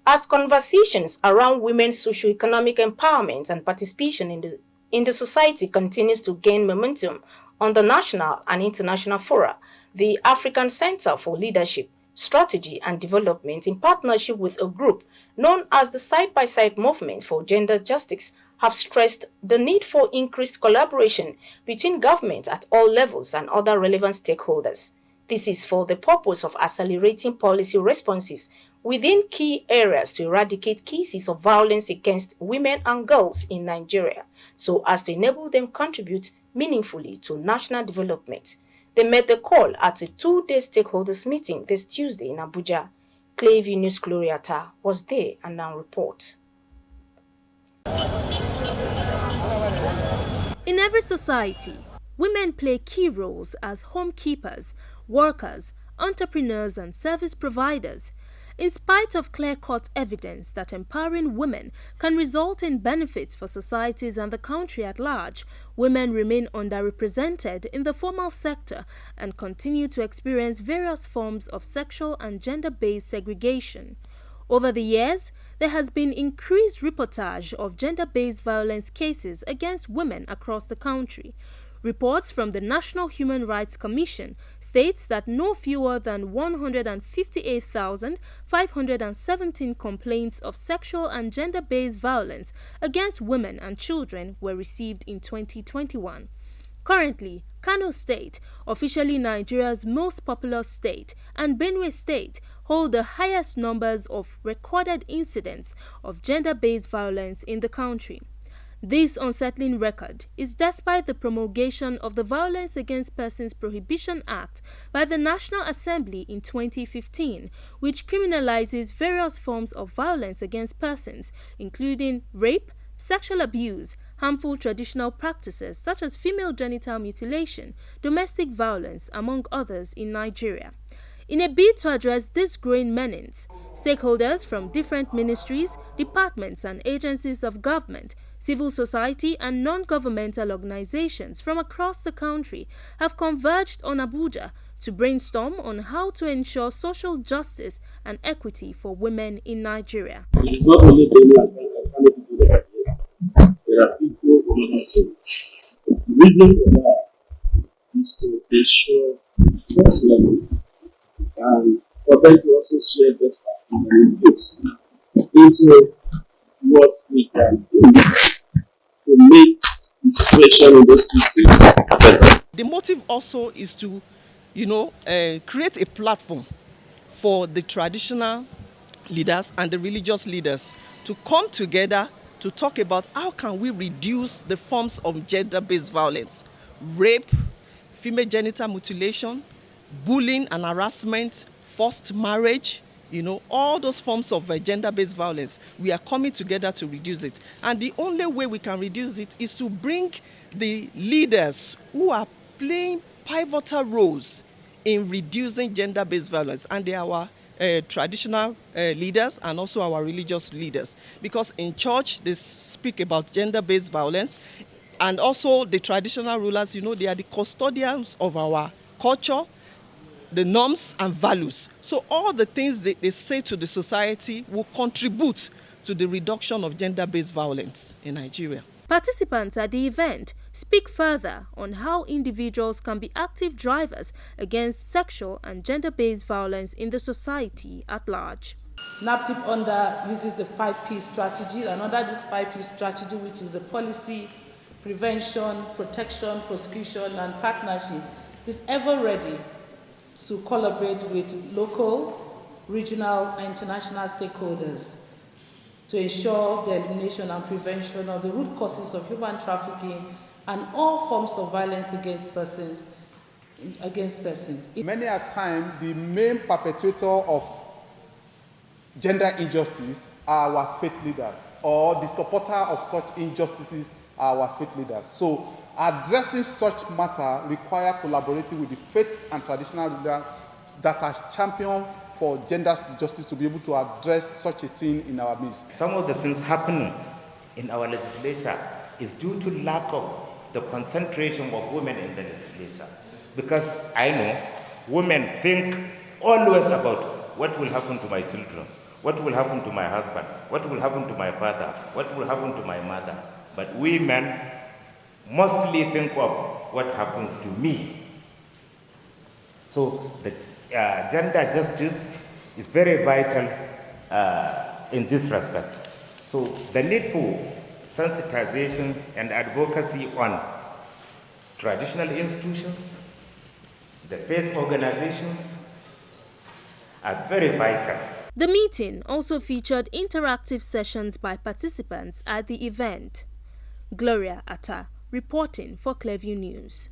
as conversations around women's socio-economic empowerment and participation in the society continues to gain momentum on the national and international fora. The African Center for Leadership, Strategy and Development, in partnership with a group known as the Side-by-Side Movement for Gender Justice, have stressed the need for increased collaboration between government at all levels and other relevant stakeholders. This is for the purpose of accelerating policy responses within key areas to eradicate cases of violence against women and girls in Nigeria, so as to enable them contribute meaningfully to national development. They made the call at a two-day stakeholders meeting this Tuesday in Abuja. Clavy News Gloriata was there and now reports. In every society, women play key roles as homekeepers, workers, entrepreneurs, and service providers. In spite of clear-cut evidence that empowering women can result in benefits for societies and the country at large, women remain underrepresented in the formal sector and continue to experience various forms of sexual and gender-based segregation. Over the years, there has been increased reportage of gender-based violence cases against women across the country. Reports from the National Human Rights Commission states that no fewer than 158,517 complaints of sexual and gender-based violence against women and children were received in 2021. Currently, Kano State, officially Nigeria's most populous state, and Benue State hold the highest numbers of recorded incidents of gender-based violence in the country. This unsettling record is despite the promulgation of the Violence Against Persons Prohibition Act by the National Assembly in 2015, which criminalizes various forms of violence against persons, including rape, sexual abuse, harmful traditional practices such as female genital mutilation, domestic violence, among others in Nigeria. In a bid to address this growing menace, stakeholders from different ministries, departments and agencies of government, civil society and non-governmental organizations from across the country have converged on Abuja to brainstorm on how to ensure social justice and equity for women in Nigeria. It is not only Benue and people that are here. There are people from other states. The reason for that is to ensure first level and for them to also share best practices into what we can do to make the situation in those states better. The motive also is to, create a platform for the traditional leaders and the religious leaders to come together to talk about how can we reduce the forms of gender-based violence, rape, female genital mutilation, bullying and harassment, forced marriage, all those forms of gender-based violence. We are coming together to reduce it. And the only way we can reduce it is to bring the leaders who are playing pivotal roles in reducing gender-based violence. And they are our traditional leaders and also our religious leaders. Because in church, they speak about gender-based violence. And also the traditional rulers, they are the custodians of our culture, the norms and values. So all the things they say to the society will contribute to the reduction of gender-based violence in Nigeria. Participants at the event speak further on how individuals can be active drivers against sexual and gender-based violence in the society at large. NAPTIP uses the 5P strategy, and under this 5P strategy, which is the policy, prevention, protection, prosecution, and partnership, is ever ready to collaborate with local, regional, and international stakeholders to ensure the elimination and prevention of the root causes of human trafficking and all forms of violence against persons. Many a time, the main perpetrator of gender injustice are our faith leaders, or the supporter of such injustices are our faith leaders. So addressing such matter require collaborating with the faith and traditional leaders that are champion for gender justice to be able to address such a thing in our midst. Some of the things happening in our legislature is due to lack of the concentration of women in the legislature. Because I know women think always about what will happen to my children, What will happen to my husband? What will happen to my father? What will happen to my mother? But we men mostly think of what happens to me. So the gender justice is very vital in this respect. So the need for sensitization and advocacy on traditional institutions, the faith organizations, are very vital. The meeting also featured interactive sessions by participants at the event. Gloria Atta, reporting for Clearview News.